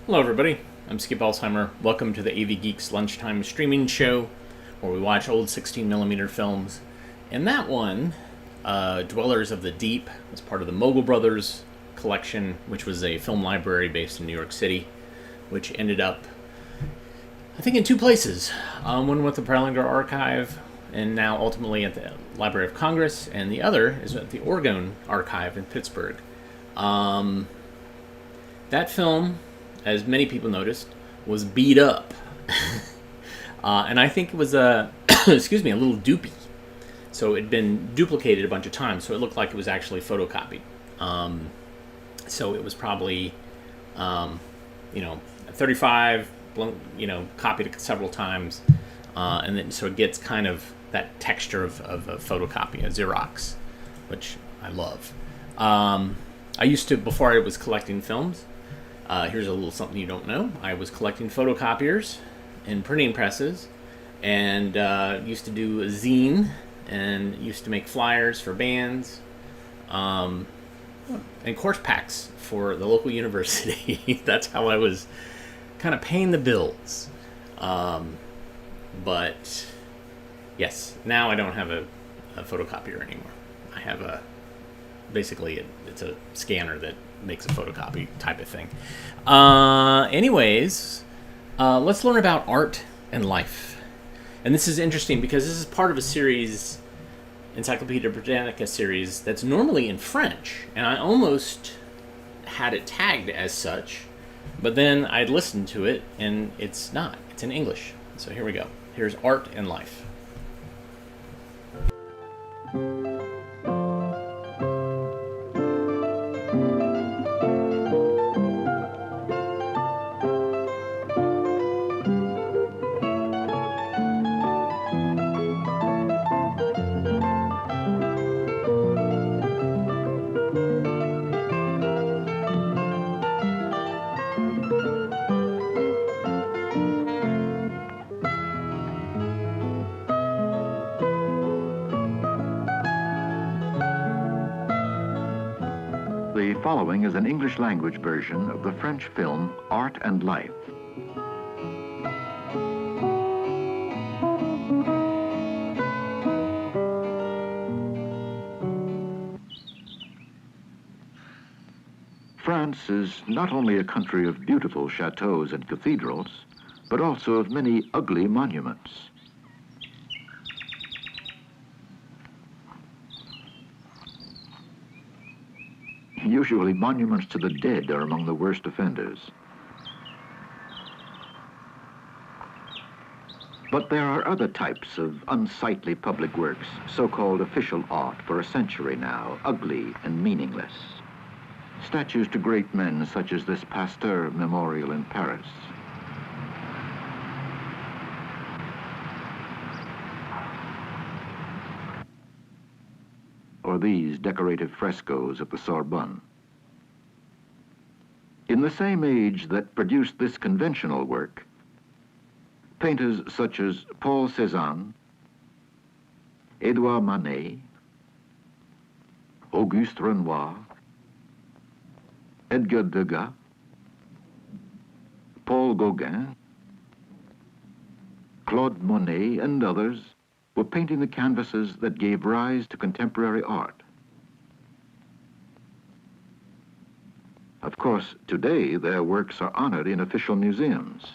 Hello, everybody. I'm Skip Alzheimer. Welcome to the AV Geeks lunchtime streaming show where we watch old 16mm films. And that one, Dwellers of the Deep, was part of the Mogul Brothers collection, which was a film library based in New York City, which ended up, I think, in two places. One with the Prelinger Archive, and now ultimately at the Library of Congress, and the other is at the Oregon Archive in Pittsburgh. That film, as many people noticed, was beat up. And I think it was excuse me, a little doopy. So it'd been duplicated a bunch of times, so it looked like it was actually photocopied. So it was probably, 35, copied several times, and then so it gets kind of that texture of a photocopy, a Xerox, which I love. I used to, before I was collecting films, here's a little something you don't know. I was collecting photocopiers and printing presses, and used to do a zine, and used to make flyers for bands, and course packs for the local university. That's how I was kind of paying the bills. But yes, now I don't have a photocopier anymore. I have it's a scanner that makes a photocopy type of thing. Anyways, let's learn about art and life. And this is interesting because this is part of a series, Encyclopedia Britannica series, that's normally in French. And I almost had it tagged as such, but then I'd listened to it and it's not. It's in English. So here we go. Here's Art and Life. The following is an English-language version of the French film Art and Life. France is not only a country of beautiful chateaux and cathedrals, but also of many ugly monuments. Usually, monuments to the dead are among the worst offenders. But there are other types of unsightly public works, so-called official art, for a century now, ugly and meaningless. Statues to great men, such as this Pasteur memorial in Paris. Or these decorative frescoes at the Sorbonne. In the same age that produced this conventional work, painters such as Paul Cézanne, Édouard Manet, Auguste Renoir, Edgar Degas, Paul Gauguin, Claude Monet, and others were painting the canvases that gave rise to contemporary art. Of course, today their works are honored in official museums.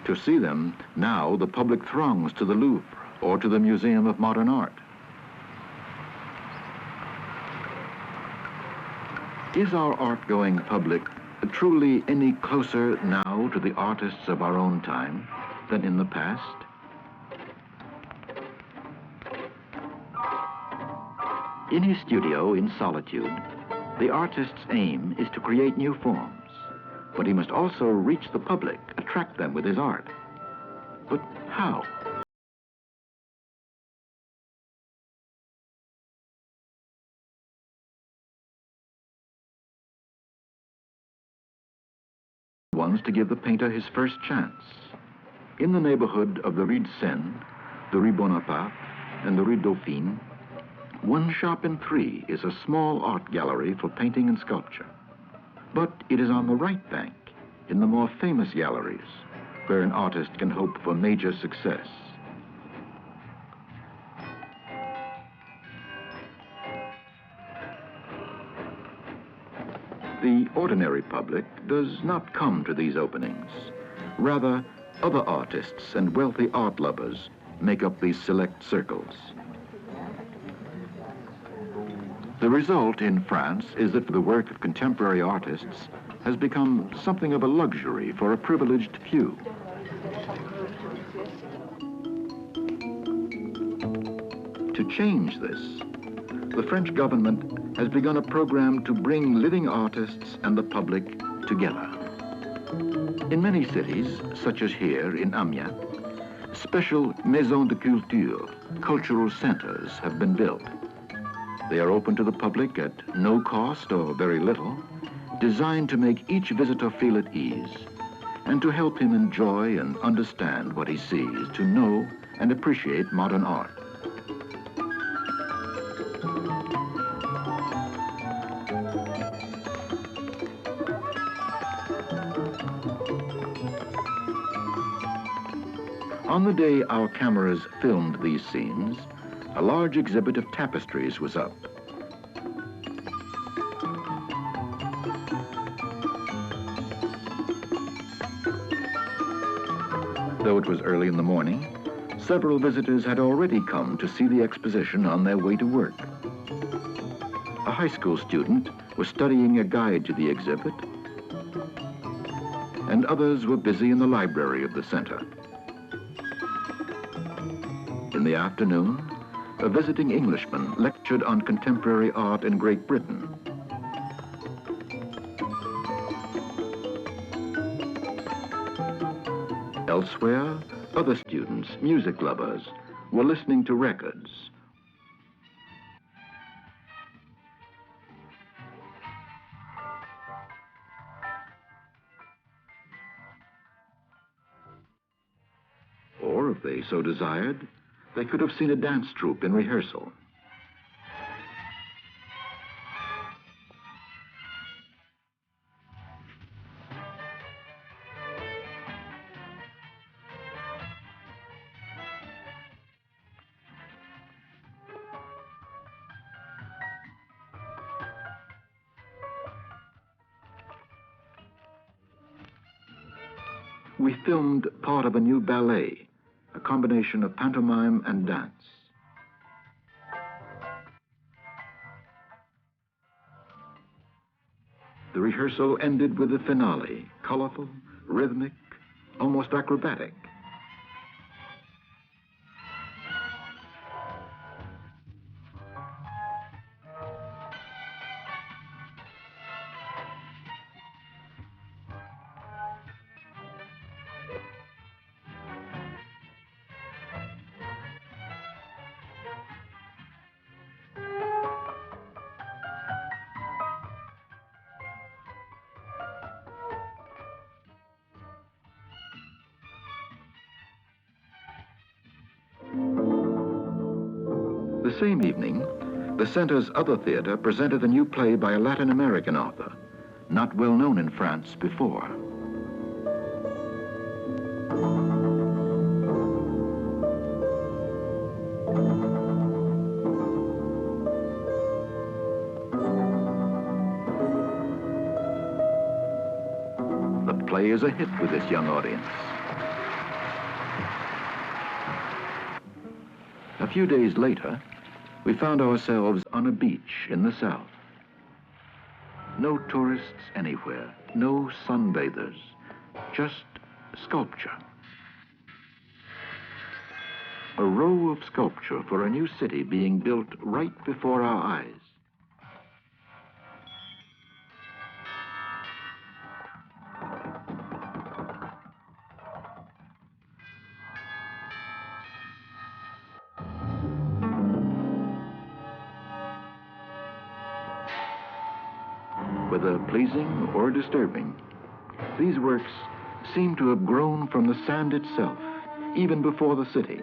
To see them, now the public throngs to the Louvre or to the Museum of Modern Art. Is our art-going public truly any closer now to the artists of our own time than in the past? In his studio, in solitude, the artist's aim is to create new forms, but he must also reach the public, attract them with his art. But how? Ones to give the painter his first chance. In the neighborhood of the Rue de Seine, the Rue Bonaparte, and the Rue Dauphine, 1 shop in 3 is a small art gallery for painting and sculpture. But it is on the right bank, in the more famous galleries, where an artist can hope for major success. The ordinary public does not come to these openings. Rather, other artists and wealthy art lovers make up these select circles. The result in France is that the work of contemporary artists has become something of a luxury for a privileged few. To change this, the French government has begun a program to bring living artists and the public together. In many cities, such as here in Amiens, special maisons de culture, cultural centers, have been built. They are open to the public at no cost or very little, designed to make each visitor feel at ease and to help him enjoy and understand what he sees, to know and appreciate modern art. On the day our cameras filmed these scenes, a large exhibit of tapestries was up. Though it was early in the morning, several visitors had already come to see the exposition on their way to work. A high school student was studying a guide to the exhibit, and others were busy in the library of the center. In the afternoon, a visiting Englishman lectured on contemporary art in Great Britain. Elsewhere, other students, music lovers, were listening to records. Or, if they so desired, they could have seen a dance troupe in rehearsal. We filmed part of a new ballet, a combination of pantomime and dance. The rehearsal ended with the finale, colorful, rhythmic, almost acrobatic. The same evening, the center's other theater presented a new play by a Latin American author, not well known in France before. The play is a hit with this young audience. A few days later, we found ourselves on a beach in the south. No tourists anywhere, no sunbathers, just sculpture. A row of sculpture for a new city being built right before our eyes. Whether pleasing or disturbing, these works seem to have grown from the sand itself, even before the city.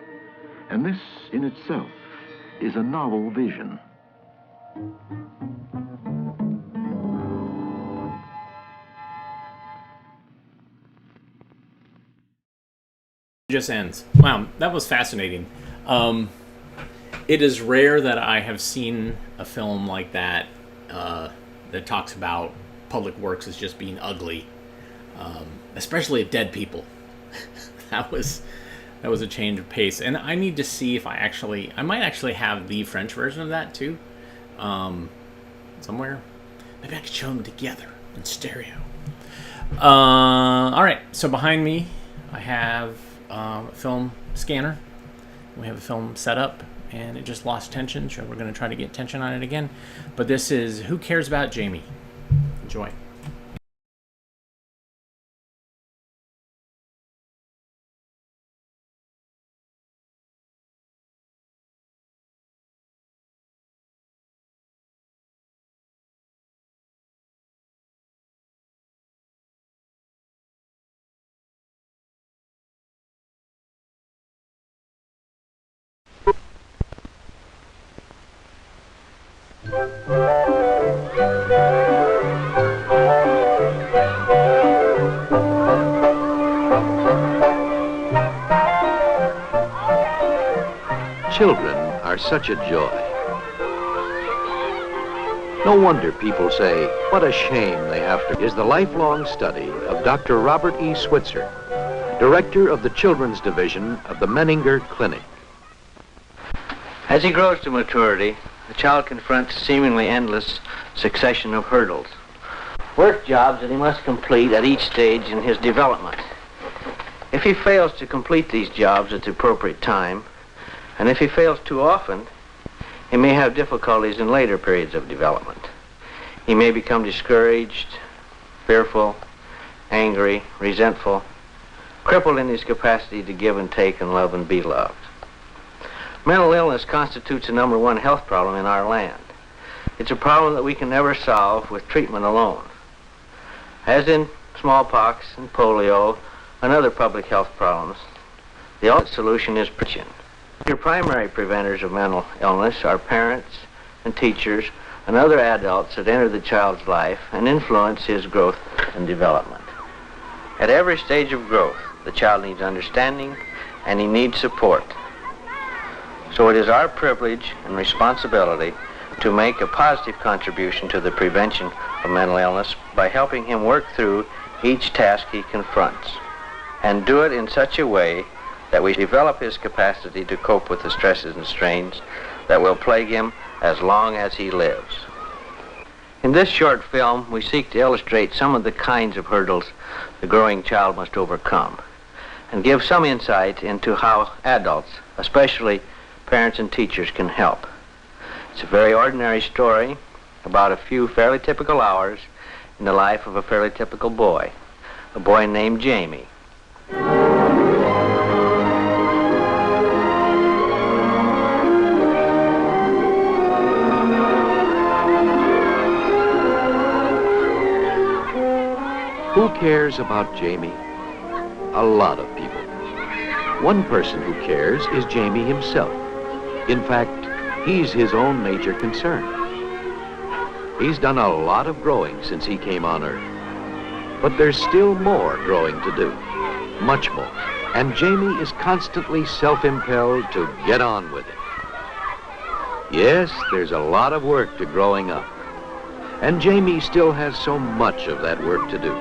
And this in itself is a novel vision. Just ends. Wow, that was fascinating. It is rare that I have seen a film like that that talks about public works as just being ugly, especially dead people. that was a change of pace, and I need to see if I might actually have the French version of that too, somewhere. Maybe I could show them together in stereo. All right, so behind me, I have a film scanner. We have a film set up, and it just lost tension, so we're going to try to get tension on it again. But this is Who Cares About Jamie? Enjoy. Children are such a joy. No wonder people say, what a shame they have to... is the lifelong study of Dr. Robert E. Switzer, director of the Children's Division of the Menninger Clinic. As he grows to maturity, the child confronts a seemingly endless succession of hurdles, work jobs that he must complete at each stage in his development. If he fails to complete these jobs at the appropriate time, and if he fails too often, he may have difficulties in later periods of development. He may become discouraged, fearful, angry, resentful, crippled in his capacity to give and take and love and be loved. Mental illness constitutes the #1 health problem in our land. It's a problem that we can never solve with treatment alone. As in smallpox and polio and other public health problems, the ultimate solution is prevention. Your primary preventers of mental illness are parents and teachers and other adults that enter the child's life and influence his growth and development. At every stage of growth, the child needs understanding and he needs support. So it is our privilege and responsibility to make a positive contribution to the prevention of mental illness by helping him work through each task he confronts, and do it in such a way that we develop his capacity to cope with the stresses and strains that will plague him as long as he lives. In this short film, we seek to illustrate some of the kinds of hurdles the growing child must overcome, and give some insight into how adults, especially parents and teachers, can help. It's a very ordinary story about a few fairly typical hours in the life of a fairly typical boy, a boy named Jamie. Who cares about Jamie? A lot of people. One person who cares is Jamie himself. In fact, he's his own major concern. He's done a lot of growing since he came on Earth. But there's still more growing to do. Much more. And Jamie is constantly self-impelled to get on with it. Yes, there's a lot of work to growing up. And Jamie still has so much of that work to do.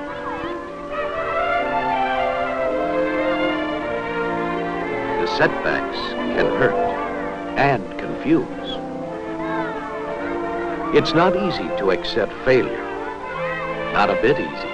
The setbacks can hurt and confuse. It's not easy to accept failure. Not a bit easy.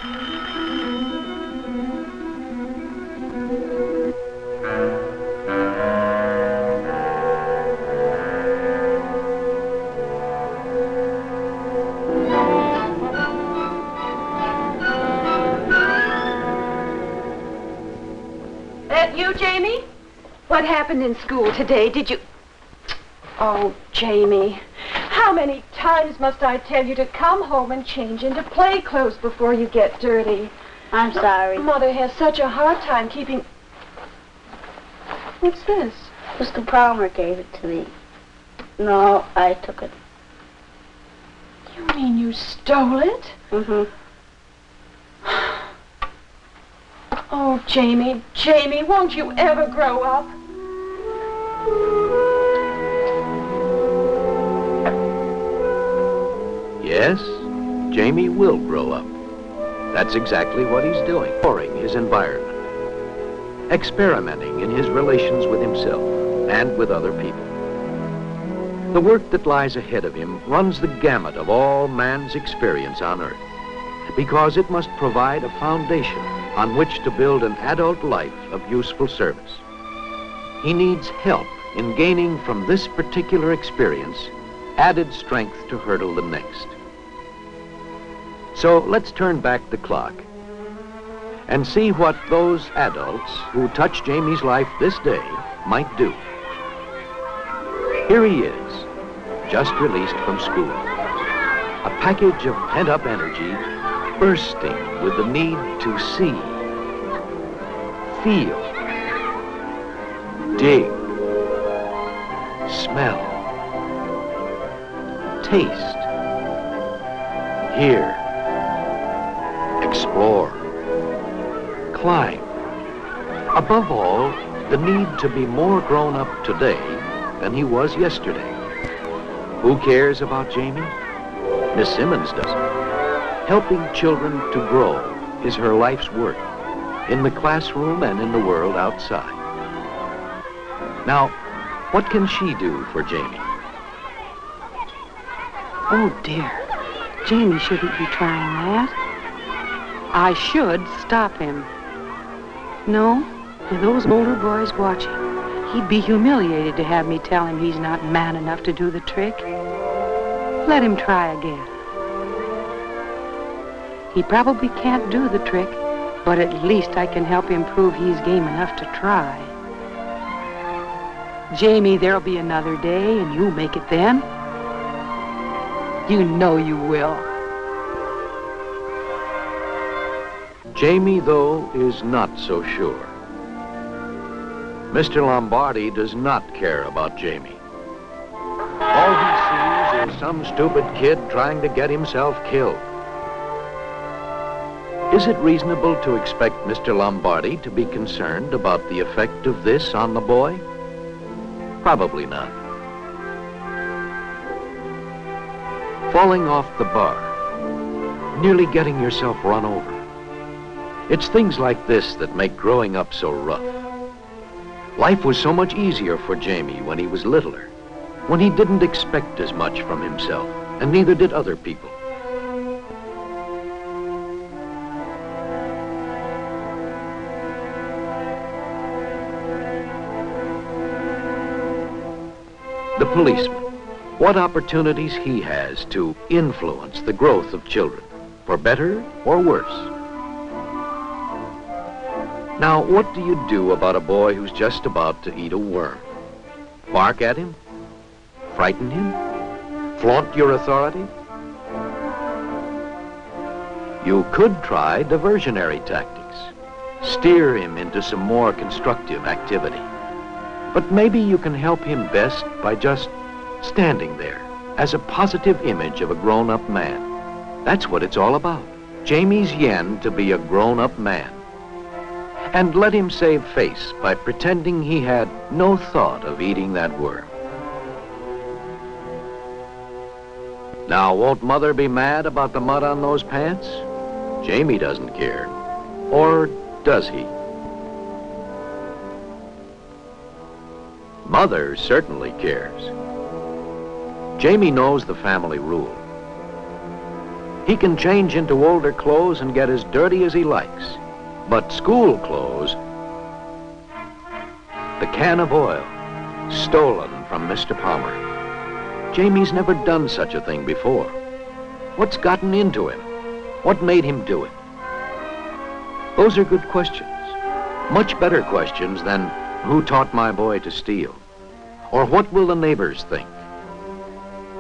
You, Jamie? What happened in school today? Did you... Oh, Jamie, how many times must I tell you to come home and change into play clothes before you get dirty? I'm sorry. Mother has such a hard time keeping... What's this? Mr. Palmer gave it to me. No, I took it. You mean you stole it? Mm-hmm. Oh, Jamie, Jamie, won't you ever grow up? Yes, Jamie will grow up. That's exactly what he's doing. Exploring his environment. Experimenting in his relations with himself and with other people. The work that lies ahead of him runs the gamut of all man's experience on Earth, because it must provide a foundation on which to build an adult life of useful service. He needs help in gaining from this particular experience added strength to hurdle the next. So let's turn back the clock and see what those adults who touch Jamie's life this day might do. Here he is, just released from school. A package of pent-up energy bursting with the need to see, feel, dig, smell, taste, hear, explore, climb. Above all, the need to be more grown up today than he was yesterday. Who cares about Jamie? Miss Simmons does. Helping children to grow is her life's work, in the classroom and in the world outside. Now, what can she do for Jamie? Oh, dear. Jamie shouldn't be trying that. I should stop him. No, with those older boys watching, he'd be humiliated to have me tell him he's not man enough to do the trick. Let him try again. He probably can't do the trick, but at least I can help him prove he's game enough to try. Jamie, there'll be another day, and you'll make it then. You know you will. Jamie, though, is not so sure. Mr. Lombardi does not care about Jamie. All he sees is some stupid kid trying to get himself killed. Is it reasonable to expect Mr. Lombardi to be concerned about the effect of this on the boy? Probably not. Falling off the bar, nearly getting yourself run over. It's things like this that make growing up so rough. Life was so much easier for Jamie when he was littler, when he didn't expect as much from himself, and neither did other people. The policeman, what opportunities he has to influence the growth of children, for better or worse. Now, what do you do about a boy who's just about to eat a worm? Bark at him? Frighten him? Flaunt your authority? You could try diversionary tactics. Steer him into some more constructive activity. But maybe you can help him best by just standing there as a positive image of a grown-up man. That's what it's all about. Jamie's yen to be a grown-up man. And let him save face by pretending he had no thought of eating that worm. Now, won't Mother be mad about the mud on those pants? Jamie doesn't care. Or does he? Mother certainly cares. Jamie knows the family rule. He can change into older clothes and get as dirty as he likes. But school clothes, the can of oil, stolen from Mr. Palmer. Jamie's never done such a thing before. What's gotten into him? What made him do it? Those are good questions. Much better questions than who taught my boy to steal? Or what will the neighbors think?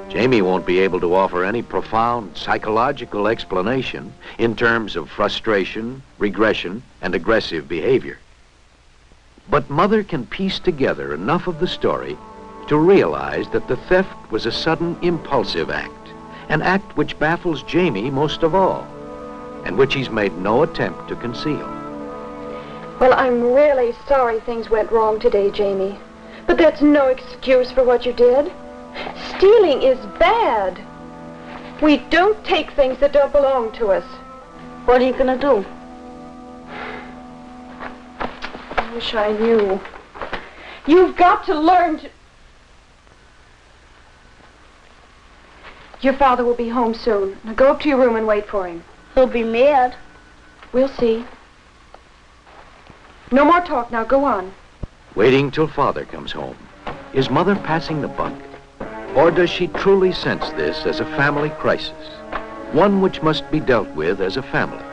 Jamie won't be able to offer any profound psychological explanation in terms of frustration, regression, and aggressive behavior. But Mother can piece together enough of the story to realize that the theft was a sudden impulsive act, an act which baffles Jamie most of all, and which he's made no attempt to conceal. Well, I'm really sorry things went wrong today, Jamie. But that's no excuse for what you did. Stealing is bad. We don't take things that don't belong to us. What are you gonna do? I wish I knew. You've got to learn to... Your father will be home soon. Now go up to your room and wait for him. He'll be mad. We'll see. No more talk now. Go on. Waiting till Father comes home. Is Mother passing the buck? Or does she truly sense this as a family crisis? One which must be dealt with as a family?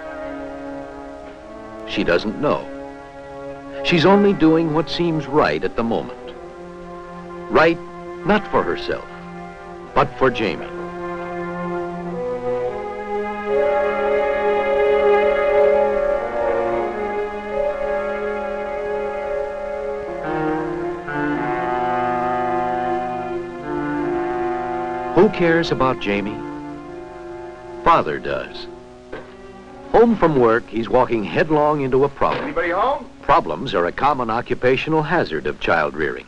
She doesn't know. She's only doing what seems right at the moment. Right, not for herself, but for Jamie. Who cares about Jamie? Father does. Home from work, he's walking headlong into a problem. Anybody home? Problems are a common occupational hazard of child rearing.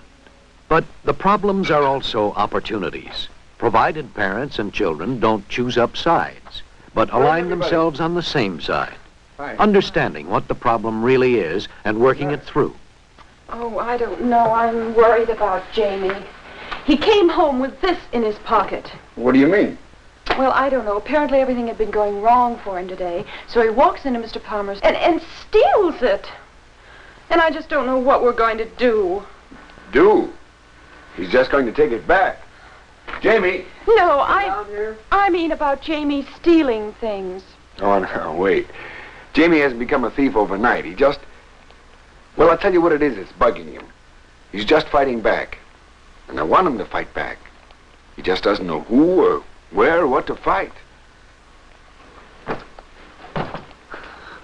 But the problems are also opportunities, provided parents and children don't choose up sides, but align themselves on the same side, understanding what the problem really is and working it through. Oh, I don't know. I'm worried about Jamie. He came home with this in his pocket. What do you mean? Well, I don't know. Apparently everything had been going wrong for him today. So he walks into Mr. Palmer's and steals it. And I just don't know what we're going to do. Do? He's just going to take it back. Jamie! No, I mean about Jamie stealing things. Oh, no, wait. Jamie hasn't become a thief overnight. He just... Well, I'll tell you what it is that's bugging him. He's just fighting back. And I want him to fight back. He just doesn't know who or where or what to fight.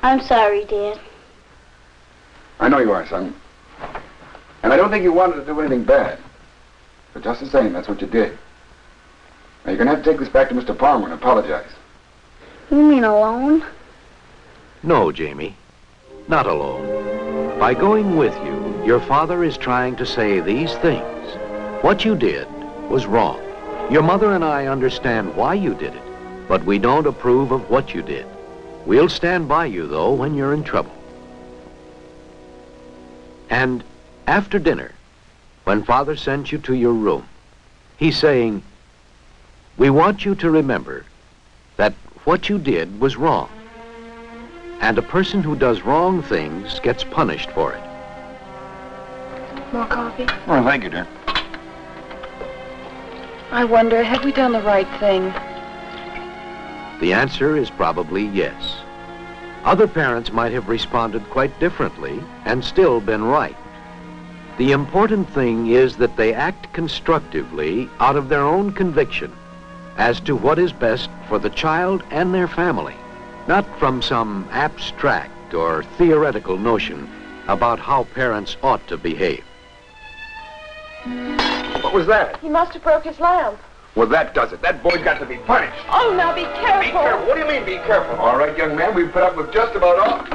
I'm sorry, Dad. I know you are, son. And I don't think you wanted to do anything bad. But just the same, that's what you did. Now, you're going to have to take this back to Mr. Palmer and apologize. You mean alone? No, Jamie, not alone. By going with you, your father is trying to say these things. What you did was wrong. Your mother and I understand why you did it, but we don't approve of what you did. We'll stand by you, though, when you're in trouble. And after dinner, when Father sends you to your room, he's saying, we want you to remember that what you did was wrong. And a person who does wrong things gets punished for it. More coffee? Oh, thank you, dear. I wonder, have we done the right thing? The answer is probably yes. Other parents might have responded quite differently and still been right. The important thing is that they act constructively out of their own conviction as to what is best for the child and their family, not from some abstract or theoretical notion about how parents ought to behave. What was that? He must have broke his lamp. Well, that does it. That boy's got to be punished. Oh, now be careful. Be careful. What do you mean, be careful? All right, young man, we've put up with just about all.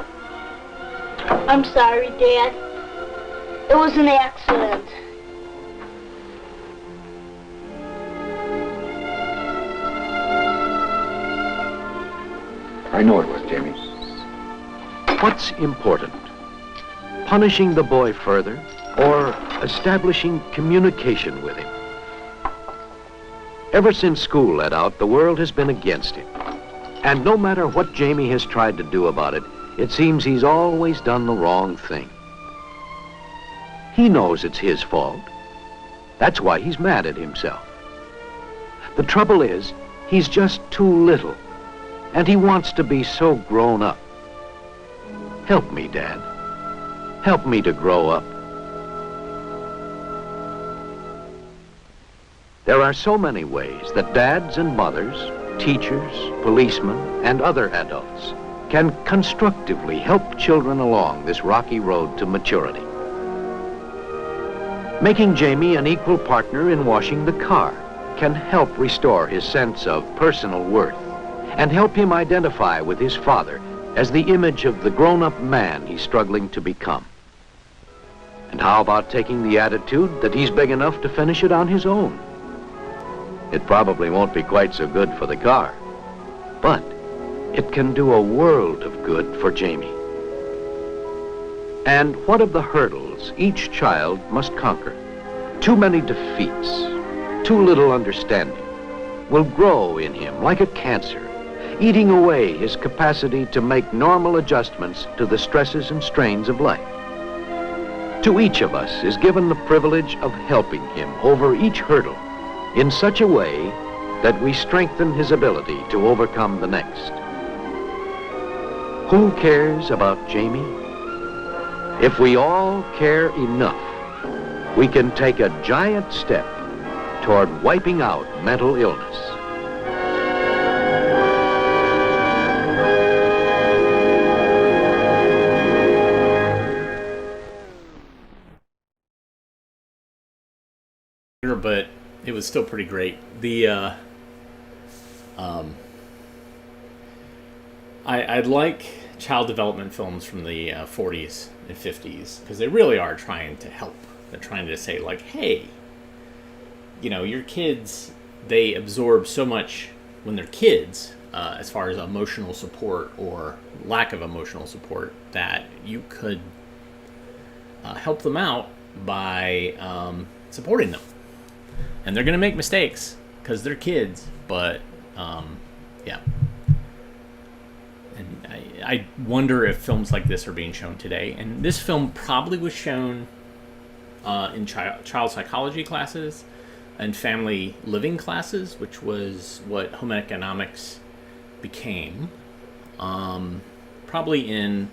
I'm sorry, Dad. It was an accident. I know it was, Jamie. What's important? Punishing the boy further or establishing communication with him? Ever since school let out, the world has been against him. And no matter what Jamie has tried to do about it, it seems he's always done the wrong thing. He knows it's his fault. That's why he's mad at himself. The trouble is, he's just too little, and he wants to be so grown up. Help me, Dad. Help me to grow up. There are so many ways that dads and mothers, teachers, policemen, and other adults can constructively help children along this rocky road to maturity. Making Jamie an equal partner in washing the car can help restore his sense of personal worth and help him identify with his father as the image of the grown-up man he's struggling to become. And how about taking the attitude that he's big enough to finish it on his own? It probably won't be quite so good for the car, but it can do a world of good for Jamie. And what of the hurdles each child must conquer? Too many defeats, too little understanding will grow in him like a cancer, eating away his capacity to make normal adjustments to the stresses and strains of life. To each of us is given the privilege of helping him over each hurdle in such a way that we strengthen his ability to overcome the next. Who cares about Jamie? If we all care enough, we can take a giant step toward wiping out mental illness. But it was still pretty great. I like child development films from the 40s and 50s because they really are trying to help. They're trying to say, like, hey, you know, your kids, they absorb so much when they're kids as far as emotional support or lack of emotional support that you could help them out by supporting them. And they're going to make mistakes because they're kids, but yeah. And I wonder if films like this are being shown today. And this film probably was shown in child psychology classes and family living classes, which was what home economics became. Probably in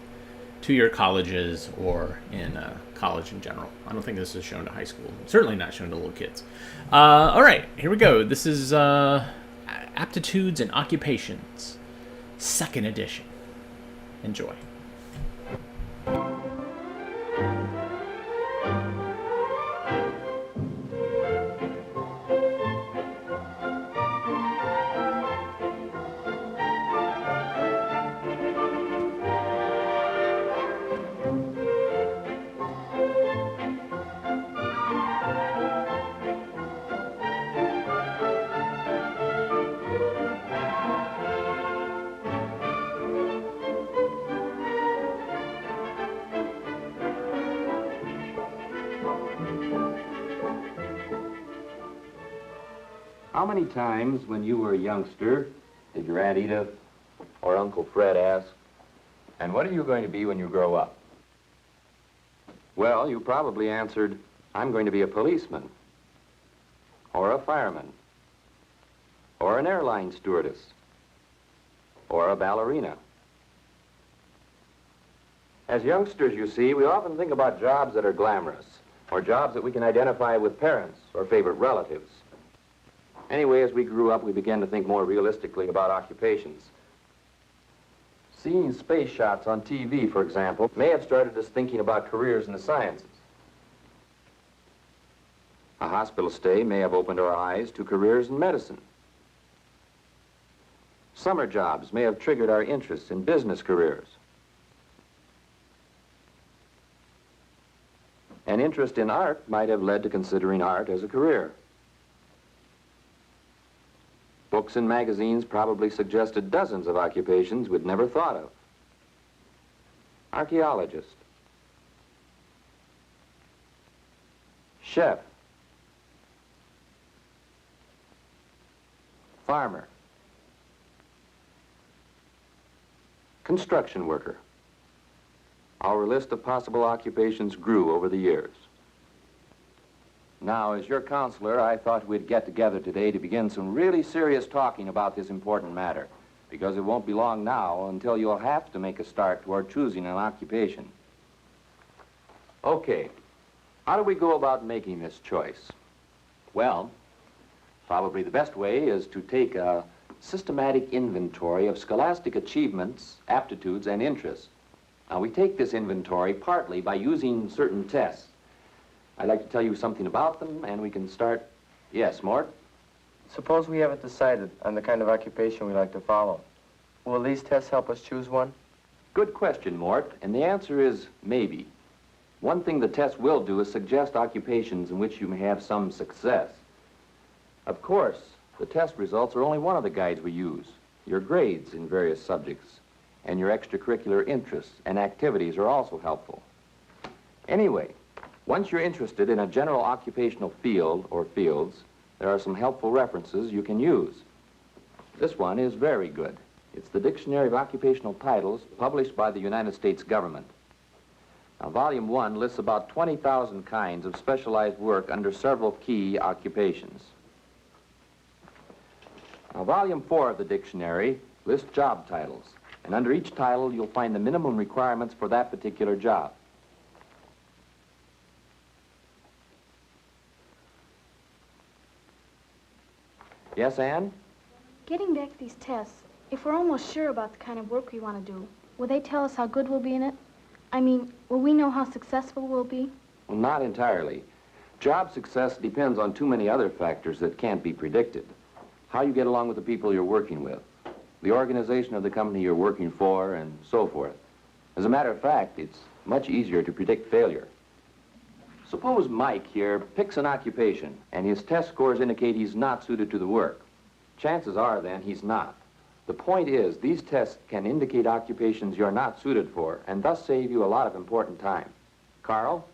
two-year colleges or in college in general. I don't think this is shown to high school. Certainly not shown to little kids. All right, here we go. This is Aptitudes and Occupations, 2nd edition. Enjoy. How many times when you were a youngster did your Aunt Edith or Uncle Fred ask, and what are you going to be when you grow up? Well, you probably answered, I'm going to be a policeman, or a fireman, or an airline stewardess, or a ballerina. As youngsters, you see, we often think about jobs that are glamorous, or jobs that we can identify with parents or favorite relatives. Anyway, as we grew up, we began to think more realistically about occupations. Seeing space shots on TV, for example, may have started us thinking about careers in the sciences. A hospital stay may have opened our eyes to careers in medicine. Summer jobs may have triggered our interest in business careers. An interest in art might have led to considering art as a career. Books and magazines probably suggested dozens of occupations we'd never thought of. Archaeologist, chef, farmer, Construction worker. Our list of possible occupations grew over the years. Now, as your counselor, I thought we'd get together today to begin some really serious talking about this important matter, because it won't be long now until you'll have to make a start toward choosing an occupation. Okay, how do we go about making this choice? Well, probably the best way is to take a systematic inventory of scholastic achievements, aptitudes, and interests. Now, we take this inventory partly by using certain tests. I'd like to tell you something about them, and we can start. Yes, Mort? Suppose we haven't decided on the kind of occupation we like to follow. Will these tests help us choose one? Good question, Mort, and the answer is maybe. One thing the test will do is suggest occupations in which you may have some success. Of course, the test results are only one of the guides we use. Your grades in various subjects and your extracurricular interests and activities are also helpful. Anyway, once you're interested in a general occupational field or fields, there are some helpful references you can use. This one is very good. It's the Dictionary of Occupational Titles published by the United States government. Now, Volume 1 lists about 20,000 kinds of specialized work under several key occupations. Now, Volume 4 of the dictionary lists job titles, and under each title you'll find the minimum requirements for that particular job. Yes, Ann? Getting back to these tests, if we're almost sure about the kind of work we want to do, will they tell us how good we'll be in it? I mean, will we know how successful we'll be? Well, not entirely. Job success depends on too many other factors that can't be predicted. How you get along with the people you're working with, the organization of the company you're working for, and so forth. As a matter of fact, it's much easier to predict failure. Suppose Mike here picks an occupation, and his test scores indicate he's not suited to the work. Chances are, then, he's not. The point is, these tests can indicate occupations you're not suited for, and thus save you a lot of important time. Carl?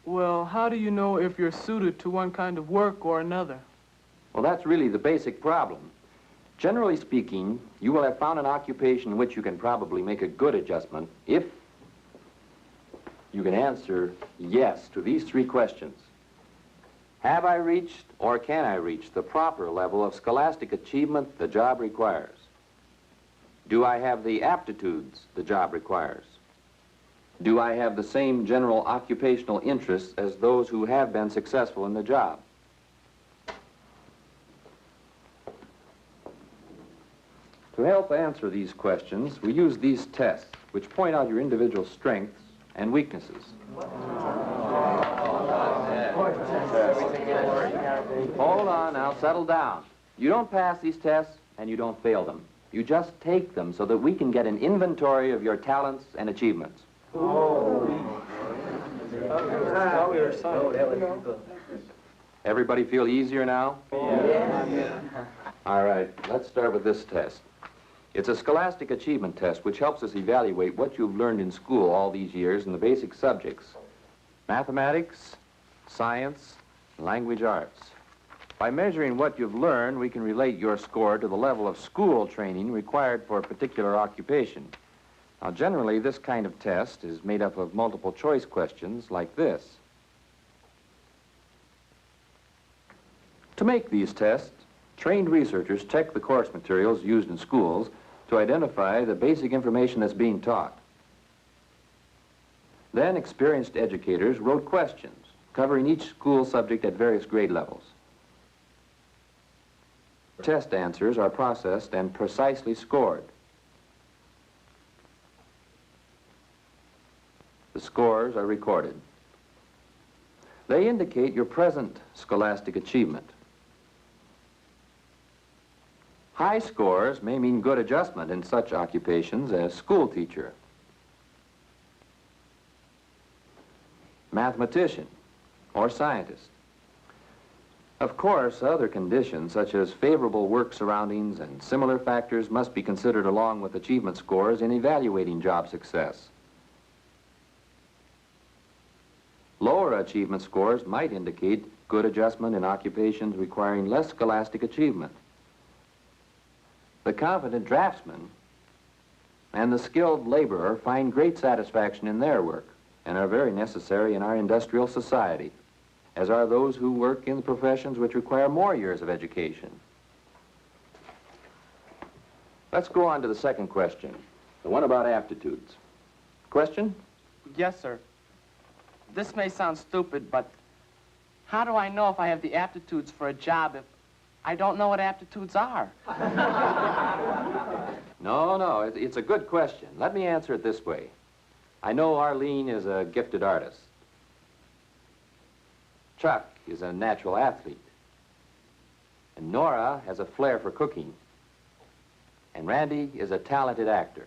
Well, how do you know if you're suited to one kind of work or another? Well, that's really the basic problem. Generally speaking, you will have found an occupation in which you can probably make a good adjustment if you can answer yes to these three questions. Have I reached or can I reach the proper level of scholastic achievement the job requires? Do I have the aptitudes the job requires? Do I have the same general occupational interests as those who have been successful in the job? To help answer these questions, we use these tests, which point out your individual strengths and weaknesses. Hold on now, settle down. You don't pass these tests and you don't fail them. You just take them so that we can get an inventory of your talents and achievements. Everybody feel easier now? Yeah. All right, let's start with this test. It's a scholastic achievement test which helps us evaluate what you've learned in school all these years in the basic subjects: mathematics, science, and language arts. By measuring what you've learned, we can relate your score to the level of school training required for a particular occupation. Now, generally, this kind of test is made up of multiple choice questions like this. To make these tests, trained researchers check the course materials used in schools to identify the basic information that's being taught. Then experienced educators wrote questions covering each school subject at various grade levels. Test answers are processed and precisely scored. The scores are recorded. They indicate your present scholastic achievement. High scores may mean good adjustment in such occupations as school teacher, mathematician, or scientist. Of course, other conditions such as favorable work surroundings and similar factors must be considered along with achievement scores in evaluating job success. Lower achievement scores might indicate good adjustment in occupations requiring less scholastic achievement. The competent draftsman and the skilled laborer find great satisfaction in their work and are very necessary in our industrial society, as are those who work in the professions which require more years of education. Let's go on to the second question, the one about aptitudes. Question? Yes, sir. This may sound stupid, but how do I know if I have the aptitudes for a job if I don't know what aptitudes are? No, it's a good question. Let me answer it this way. I know Arlene is a gifted artist. Chuck is a natural athlete. And Nora has a flair for cooking. And Randy is a talented actor.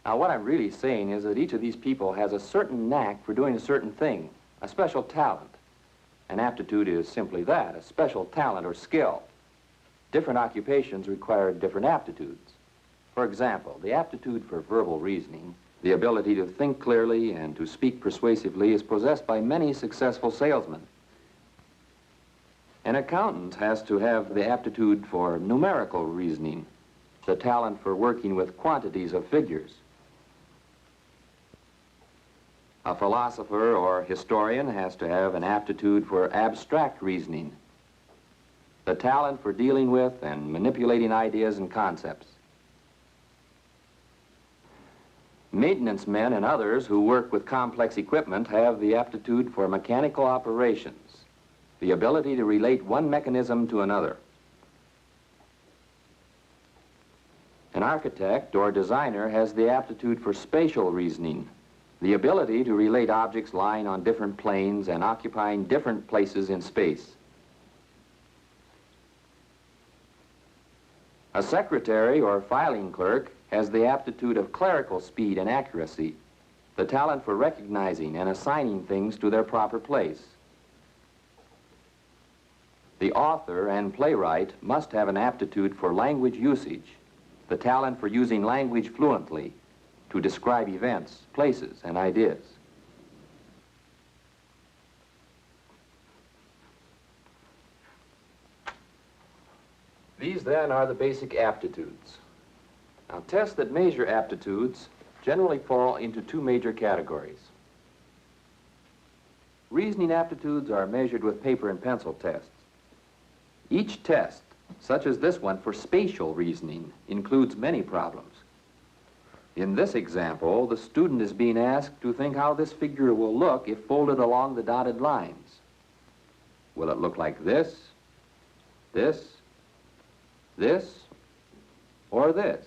Now, what I'm really saying is that each of these people has a certain knack for doing a certain thing, a special talent. An aptitude is simply that, a special talent or skill. Different occupations require different aptitudes. For example, the aptitude for verbal reasoning, the ability to think clearly and to speak persuasively, is possessed by many successful salesmen. An accountant has to have the aptitude for numerical reasoning, the talent for working with quantities of figures. A philosopher or historian has to have an aptitude for abstract reasoning, the talent for dealing with and manipulating ideas and concepts. Maintenance men and others who work with complex equipment have the aptitude for mechanical operations, the ability to relate one mechanism to another. An architect or designer has the aptitude for spatial reasoning, the ability to relate objects lying on different planes and occupying different places in space. A secretary or filing clerk has the aptitude of clerical speed and accuracy, the talent for recognizing and assigning things to their proper place. The author and playwright must have an aptitude for language usage, the talent for using language fluently to describe events, places, and ideas. These, then, are the basic aptitudes. Now, tests that measure aptitudes generally fall into two major categories. Reasoning aptitudes are measured with paper and pencil tests. Each test, such as this one for spatial reasoning, includes many problems. In this example, the student is being asked to think how this figure will look if folded along the dotted lines. Will it look like this, this, this, or this?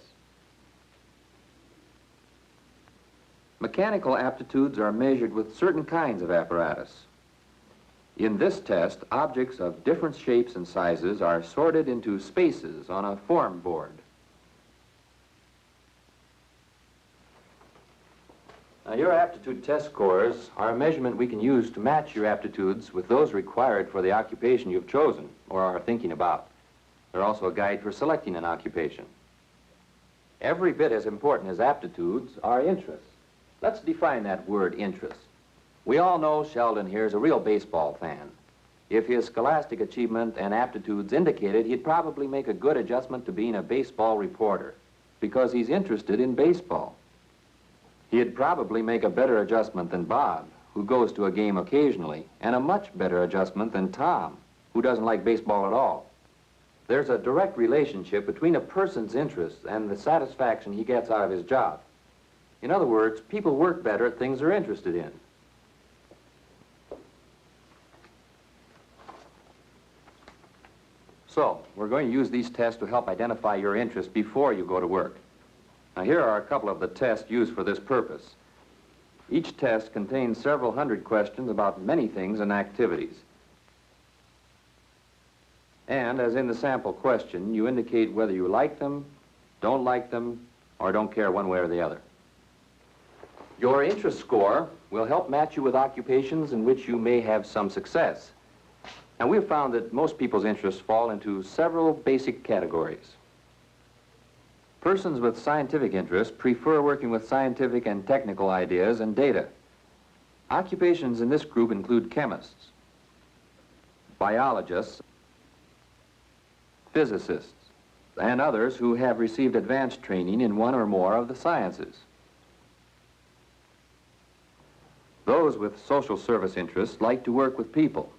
Mechanical aptitudes are measured with certain kinds of apparatus. In this test, objects of different shapes and sizes are sorted into spaces on a form board. Now, your aptitude test scores are a measurement we can use to match your aptitudes with those required for the occupation you've chosen or are thinking about. They're also a guide for selecting an occupation. Every bit as important as aptitudes are interests. Let's define that word, interest. We all know Sheldon here is a real baseball fan. If his scholastic achievement and aptitudes indicated, he'd probably make a good adjustment to being a baseball reporter because he's interested in baseball. He'd probably make a better adjustment than Bob, who goes to a game occasionally, and a much better adjustment than Tom, who doesn't like baseball at all. There's a direct relationship between a person's interests and the satisfaction he gets out of his job. In other words, people work better at things they're interested in. So, we're going to use these tests to help identify your interest before you go to work. Now, here are a couple of the tests used for this purpose. Each test contains several hundred questions about many things and activities. And, as in the sample question, you indicate whether you like them, don't like them, or don't care one way or the other. Your interest score will help match you with occupations in which you may have some success. Now, we've found that most people's interests fall into several basic categories. Persons with scientific interests prefer working with scientific and technical ideas and data. Occupations in this group include chemists, biologists, physicists, and others who have received advanced training in one or more of the sciences. Those with social service interests like to work with people.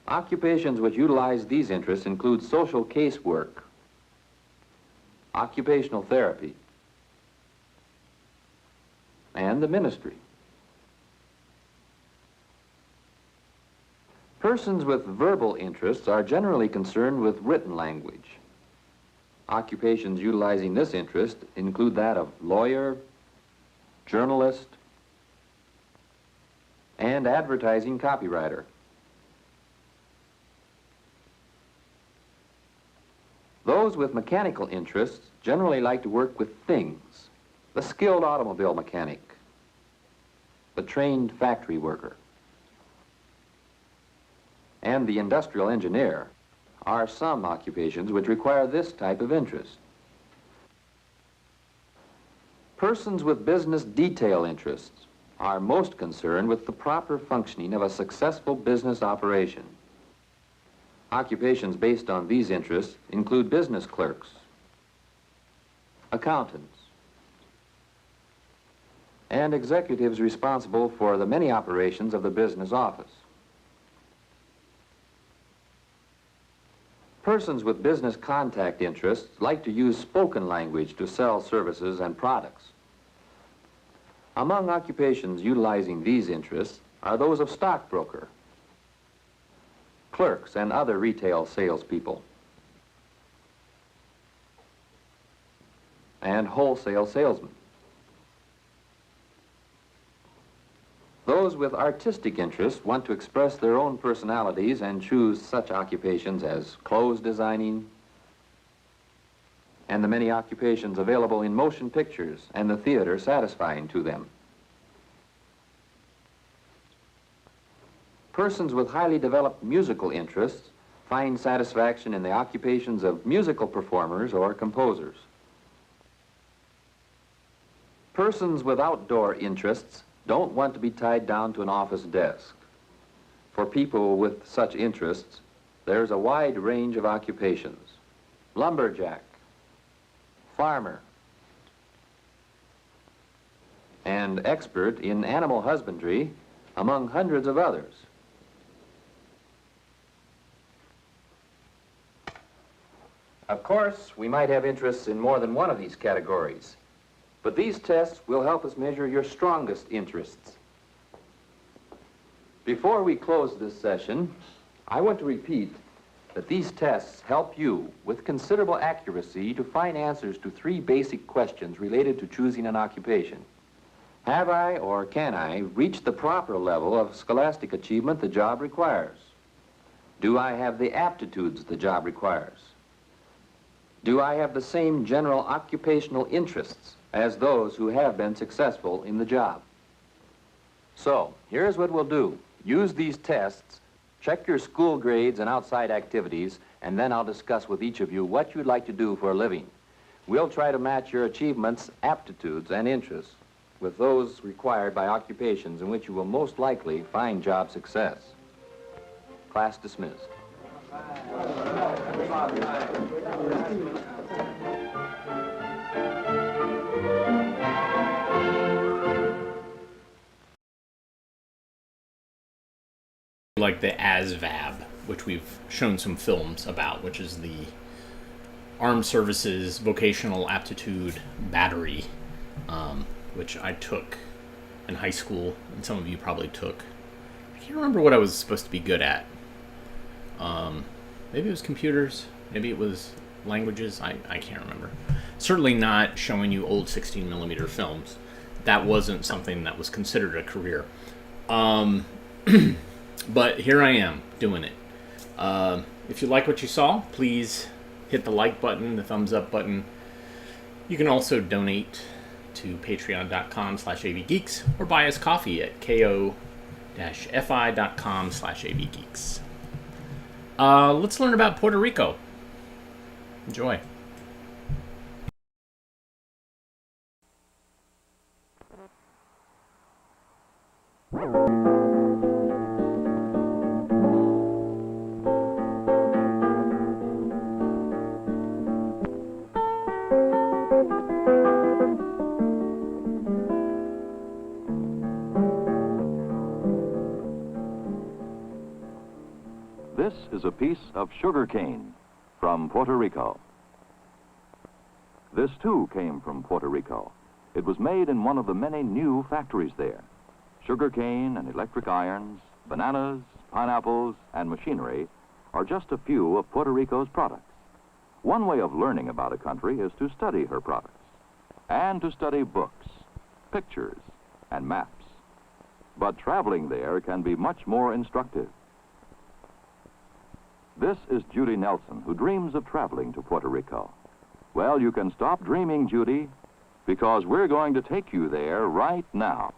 Occupations which utilize these interests include social casework, occupational therapy, and the ministry. Persons with verbal interests are generally concerned with written language. Occupations utilizing this interest include that of lawyer, journalist, and advertising copywriter. Those with mechanical interests generally like to work with things. The skilled automobile mechanic, the trained factory worker, and the industrial engineer are some occupations which require this type of interest. Persons with business detail interests are most concerned with the proper functioning of a successful business operation. Occupations based on these interests include business clerks, accountants, and executives responsible for the many operations of the business office. Persons with business contact interests like to use spoken language to sell services and products. Among occupations utilizing these interests are those of stockbroker, clerks, and other retail salespeople, and wholesale salesmen. Those with artistic interests want to express their own personalities and choose such occupations as clothes designing and the many occupations available in motion pictures and the theater satisfying to them. Persons with highly developed musical interests find satisfaction in the occupations of musical performers or composers. Persons with outdoor interests don't want to be tied down to an office desk. For people with such interests, there's a wide range of occupations. Lumberjack, farmer, and expert in animal husbandry, among hundreds of others. Of course, we might have interests in more than one of these categories, but these tests will help us measure your strongest interests. Before we close this session, I want to repeat that these tests help you with considerable accuracy to find answers to 3 basic questions related to choosing an occupation. Have I or can I reach the proper level of scholastic achievement the job requires? Do I have the aptitudes the job requires? Do I have the same general occupational interests as those who have been successful in the job? So, here's what we'll do. Use these tests, check your school grades and outside activities, and then I'll discuss with each of you what you'd like to do for a living. We'll try to match your achievements, aptitudes, and interests with those required by occupations in which you will most likely find job success. Class dismissed. Like the ASVAB, which we've shown some films about, which is the Armed Services Vocational Aptitude Battery, which I took in high school, and some of you probably took. I can't remember what I was supposed to be good at. Maybe it was computers, maybe it was languages, I can't remember. Certainly not showing you old 16mm films. That wasn't something that was considered a career. But here I am, doing it. If you like what you saw, please hit the like button, the thumbs up button. You can also donate to patreon.com/avgeeks or buy us coffee at ko-fi.com/avgeeks. Let's learn about Puerto Rico. Enjoy. is a piece of sugar cane from Puerto Rico. This, too, came from Puerto Rico. It was made in one of the many new factories there. Sugar cane and electric irons, bananas, pineapples, and machinery are just a few of Puerto Rico's products. One way of learning about a country is to study her products and to study books, pictures, and maps. But traveling there can be much more instructive. This is Judy Nelson, who dreams of traveling to Puerto Rico. Well, you can stop dreaming, Judy, because we're going to take you there right now.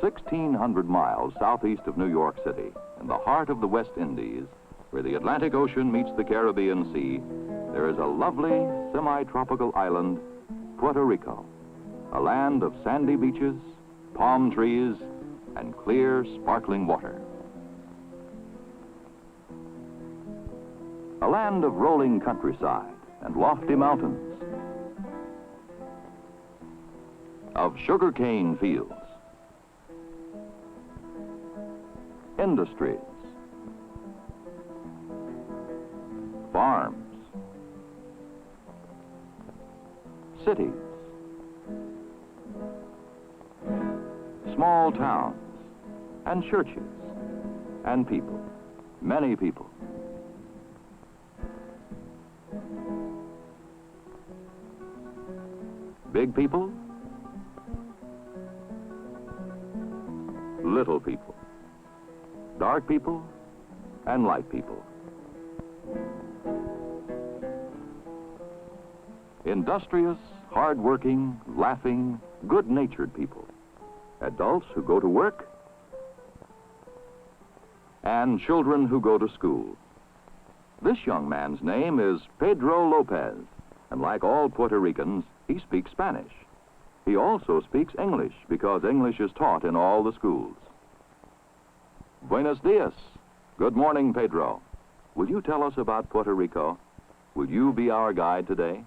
"1,600 miles southeast of New York City, in the heart of the West Indies, where the Atlantic Ocean meets the Caribbean Sea, there is a lovely semi-tropical island, Puerto Rico, a land of sandy beaches, palm trees, and clear, sparkling water. A land of rolling countryside and lofty mountains, of sugarcane fields, industries, farms, cities, small towns, and churches, and people, many people. Big people, little people, dark people, and light people. Industrious, hard-working, laughing, good-natured people. Adults who go to work, and children who go to school. This young man's name is Pedro Lopez, and like all Puerto Ricans, he speaks Spanish. He also speaks English because English is taught in all the schools. Buenos dias. Good morning, Pedro. Will you tell us about Puerto Rico? Will you be our guide today?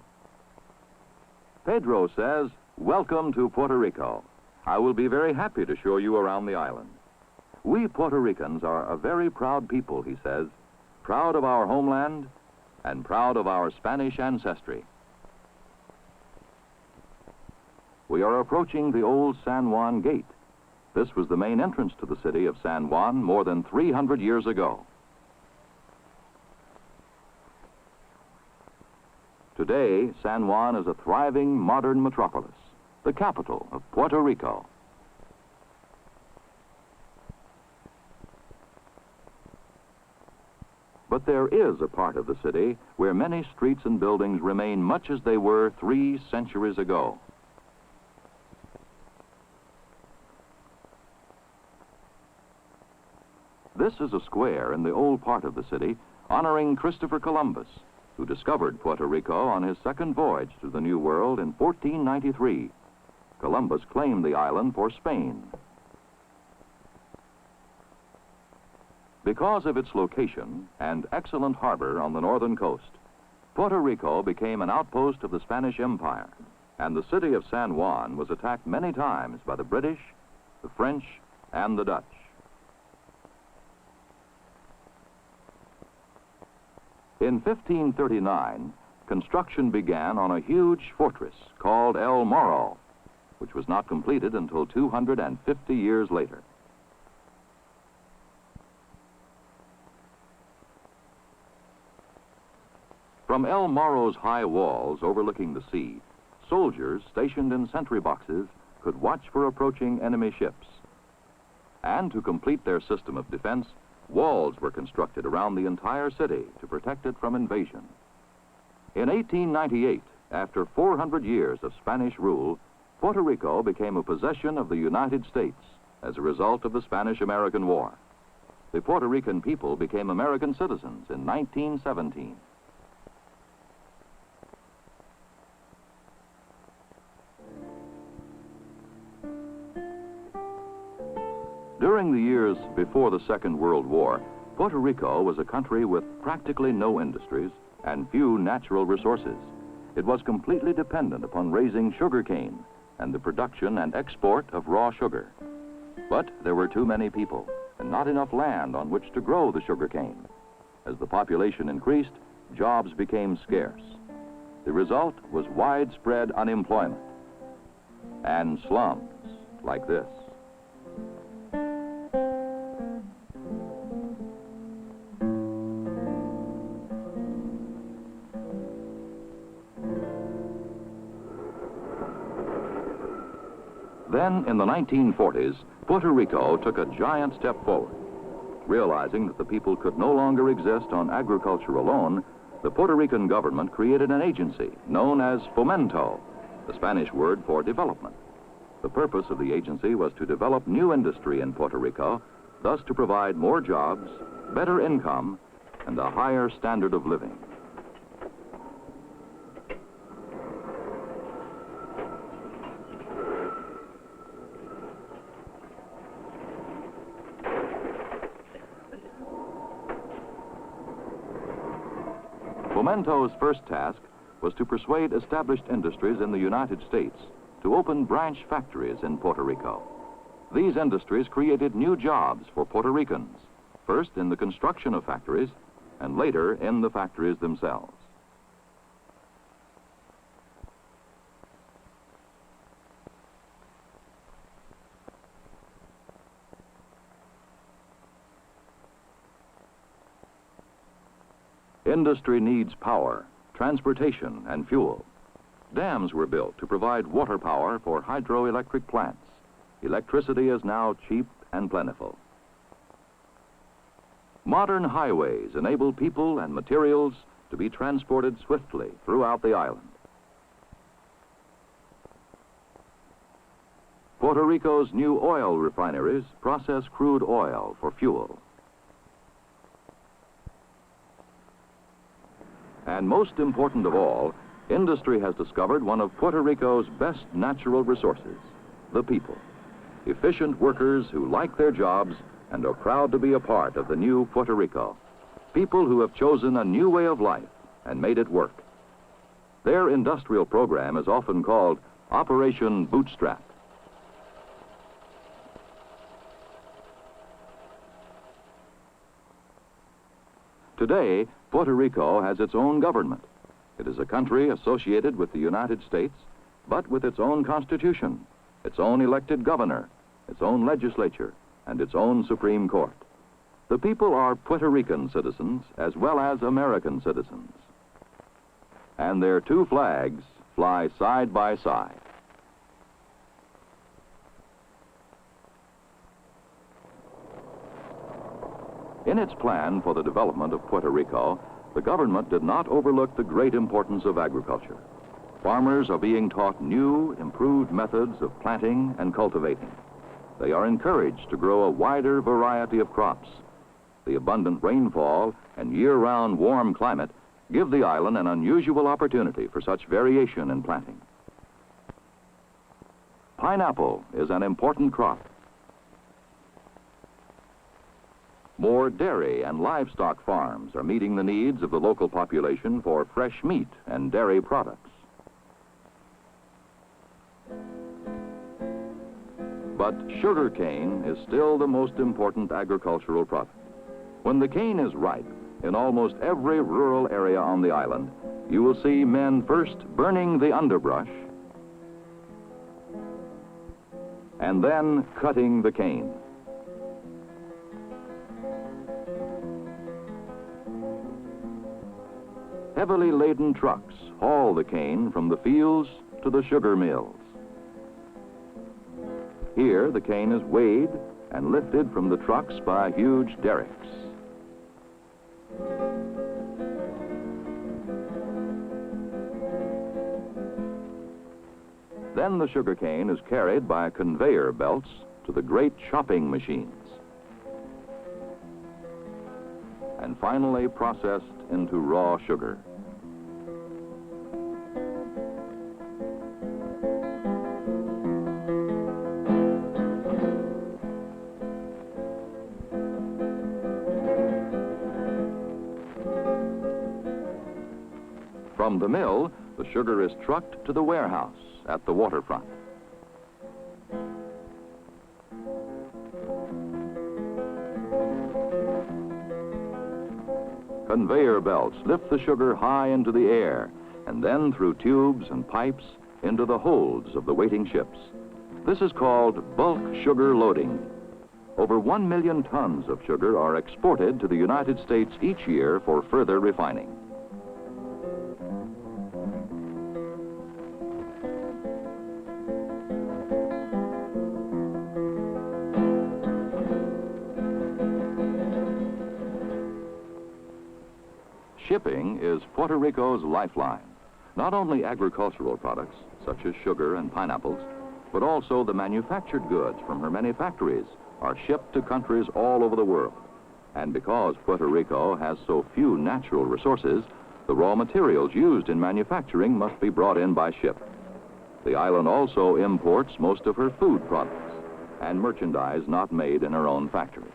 Pedro says, "Welcome to Puerto Rico. I will be very happy to show you around the island. We Puerto Ricans are a very proud people," he says, "proud of our homeland and proud of our Spanish ancestry." We are approaching the old San Juan Gate. This was the main entrance to the city of San Juan more than 300 years ago. Today, San Juan is a thriving modern metropolis, the capital of Puerto Rico. But there is a part of the city where many streets and buildings remain much as they were 3 centuries ago. This is a square in the old part of the city honoring Christopher Columbus, who discovered Puerto Rico on his second voyage to the New World in 1493. Columbus claimed the island for Spain. Because of its location and excellent harbor on the northern coast, Puerto Rico became an outpost of the Spanish Empire, and the city of San Juan was attacked many times by the British, the French, and the Dutch. In 1539, construction began on a huge fortress called El Morro, which was not completed until 250 years later. From El Morro's high walls overlooking the sea, soldiers stationed in sentry boxes could watch for approaching enemy ships. And to complete their system of defense, walls were constructed around the entire city to protect it from invasion. In 1898, after 400 years of Spanish rule, Puerto Rico became a possession of the United States as a result of the Spanish-American War. The Puerto Rican people became American citizens in 1917. During the years before the Second World War, Puerto Rico was a country with practically no industries and few natural resources. It was completely dependent upon raising sugar cane, and the production and export of raw sugar. But there were too many people and not enough land on which to grow the sugarcane. As the population increased, jobs became scarce. The result was widespread unemployment and slums like this. Then, in the 1940s, Puerto Rico took a giant step forward. Realizing that the people could no longer exist on agriculture alone, the Puerto Rican government created an agency known as Fomento, the Spanish word for development. The purpose of the agency was to develop new industry in Puerto Rico, thus to provide more jobs, better income, and a higher standard of living. Fomento's first task was to persuade established industries in the United States to open branch factories in Puerto Rico. These industries created new jobs for Puerto Ricans, first in the construction of factories and later in the factories themselves. Industry needs power, transportation, and fuel. Dams were built to provide water power for hydroelectric plants. Electricity is now cheap and plentiful. Modern highways enable people and materials to be transported swiftly throughout the island. Puerto Rico's new oil refineries process crude oil for fuel. And most important of all, industry has discovered one of Puerto Rico's best natural resources, the people. Efficient workers who like their jobs and are proud to be a part of the new Puerto Rico. People who have chosen a new way of life and made it work. Their industrial program is often called Operation Bootstrap. Today, Puerto Rico has its own government. It is a country associated with the United States, but with its own constitution, its own elected governor, its own legislature, and its own Supreme Court. The people are Puerto Rican citizens as well as American citizens. And their two flags fly side by side. In its plan for the development of Puerto Rico, the government did not overlook the great importance of agriculture. Farmers are being taught new, improved methods of planting and cultivating. They are encouraged to grow a wider variety of crops. The abundant rainfall and year-round warm climate give the island an unusual opportunity for such variation in planting. Pineapple is an important crop. More dairy and livestock farms are meeting the needs of the local population for fresh meat and dairy products. But sugar cane is still the most important agricultural product. When the cane is ripe, in almost every rural area on the island, you will see men first burning the underbrush and then cutting the cane. Heavily laden trucks haul the cane from the fields to the sugar mills. Here, the cane is weighed and lifted from the trucks by huge derricks. Then the sugar cane is carried by conveyor belts to the great chopping machines and finally processed into raw sugar. From the mill, the sugar is trucked to the warehouse at the waterfront. Conveyor belts lift the sugar high into the air and then through tubes and pipes into the holds of the waiting ships. This is called bulk sugar loading. Over 1 million tons of sugar are exported to the United States each year for further refining. Shipping is Puerto Rico's lifeline. Not only agricultural products, such as sugar and pineapples, but also the manufactured goods from her many factories are shipped to countries all over the world. And because Puerto Rico has so few natural resources, the raw materials used in manufacturing must be brought in by ship. The island also imports most of her food products and merchandise not made in her own factories.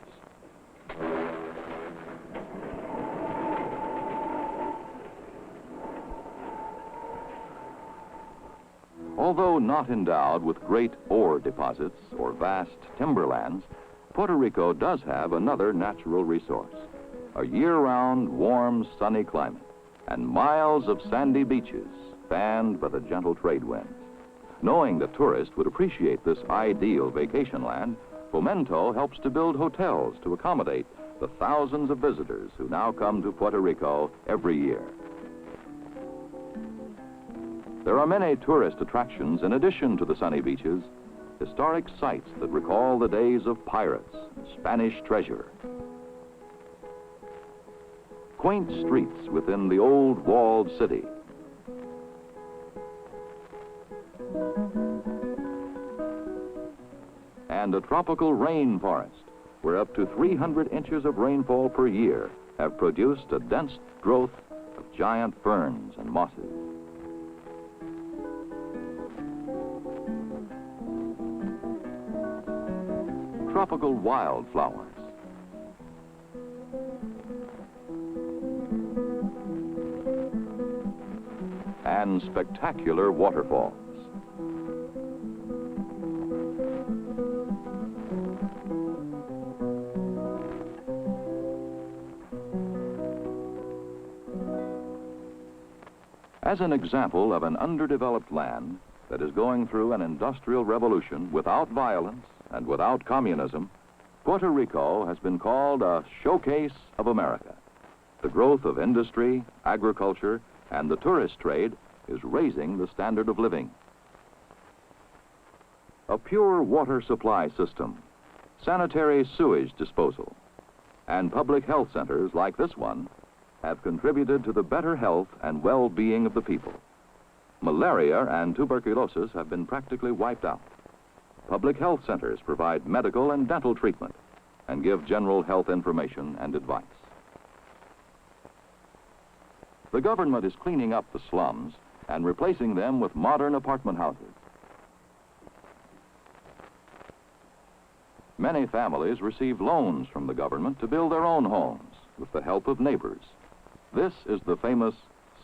Although not endowed with great ore deposits or vast timberlands, Puerto Rico does have another natural resource, a year-round, warm, sunny climate, and miles of sandy beaches fanned by the gentle trade winds. Knowing that tourists would appreciate this ideal vacation land, Fomento helps to build hotels to accommodate the thousands of visitors who now come to Puerto Rico every year. There are many tourist attractions in addition to the sunny beaches, historic sites that recall the days of pirates and Spanish treasure. Quaint streets within the old walled city. And a tropical rainforest where up to 300 inches of rainfall per year have produced a dense growth of giant ferns and mosses. Tropical wildflowers. And spectacular waterfalls. As an example of an underdeveloped land that is going through an industrial revolution without violence and without communism, Puerto Rico has been called a showcase of America. The growth of industry, agriculture, and the tourist trade is raising the standard of living. A pure water supply system, sanitary sewage disposal, and public health centers like this one have contributed to the better health and well-being of the people. Malaria and tuberculosis have been practically wiped out. Public health centers provide medical and dental treatment and give general health information and advice. The government is cleaning up the slums and replacing them with modern apartment houses. Many families receive loans from the government to build their own homes with the help of neighbors. This is the famous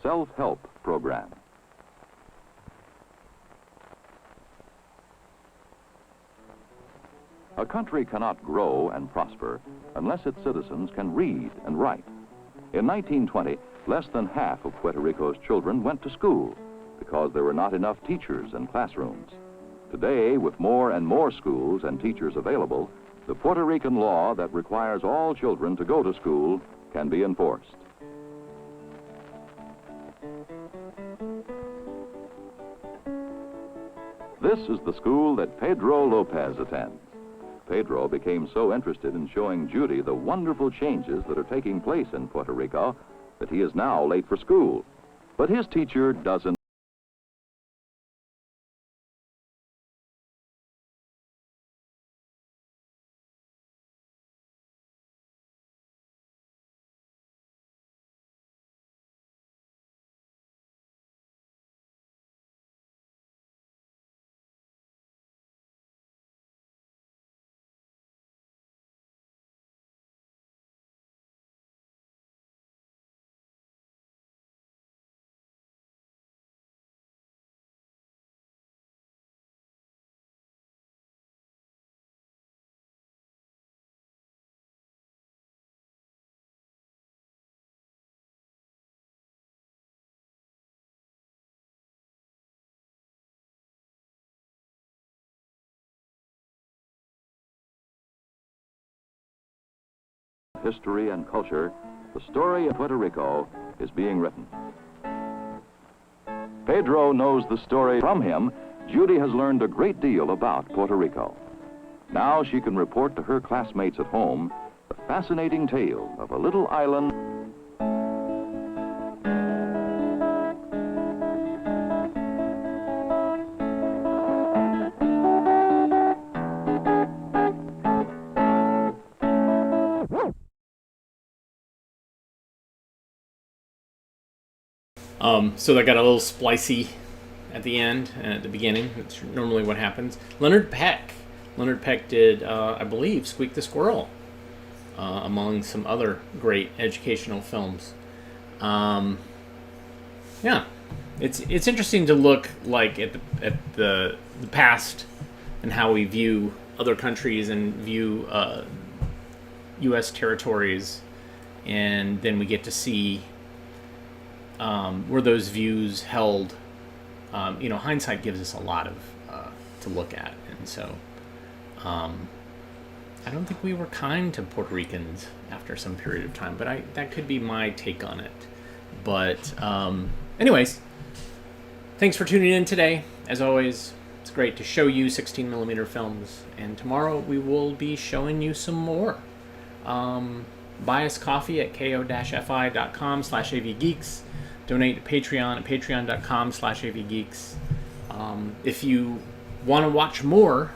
self-help program. A country cannot grow and prosper unless its citizens can read and write. In 1920, less than half of Puerto Rico's children went to school because there were not enough teachers and classrooms. Today, with more and more schools and teachers available, the Puerto Rican law that requires all children to go to school can be enforced. This is the school that Pedro Lopez attends. Pedro became so interested in showing Judy the wonderful changes that are taking place in Puerto Rico that he is now late for school. But his teacher doesn't history and culture, the story of Puerto Rico is being written. Pedro knows the story. From him, Judy has learned a great deal about Puerto Rico. Now she can report to her classmates at home the fascinating tale of a little island. So that got a little splicey at the end and at the beginning. That's normally what happens. Leonard Peck did, I believe, Squeak the Squirrel, among some other great educational films. Yeah, it's interesting to look like at the past and how we view other countries and view U.S. territories, and then we get to see where those views held. Hindsight gives us a lot of to look at, and so I don't think we were kind to Puerto Ricans after some period of time, but that could be my take on it. But anyways, thanks for tuning in today. As always, it's great to show you 16mm films, and tomorrow we will be showing you some more. Buy us coffee at ko-fi.com/avgeeks. Donate to Patreon at patreon.com/avgeeks. If you want to watch more,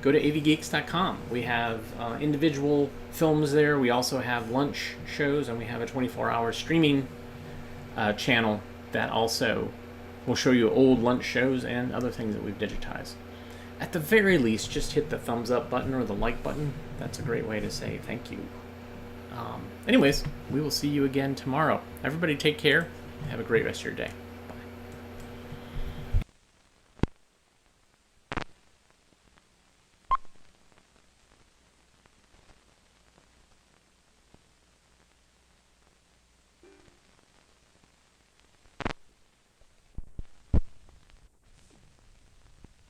go to avgeeks.com. We have individual films there. We also have lunch shows, and we have a 24-hour streaming channel that also will show you old lunch shows and other things that we've digitized. At the very least, just hit the thumbs up button or the like button. That's a great way to say thank you. Anyways, we will see you again tomorrow. Everybody take care. Have a great rest of your day.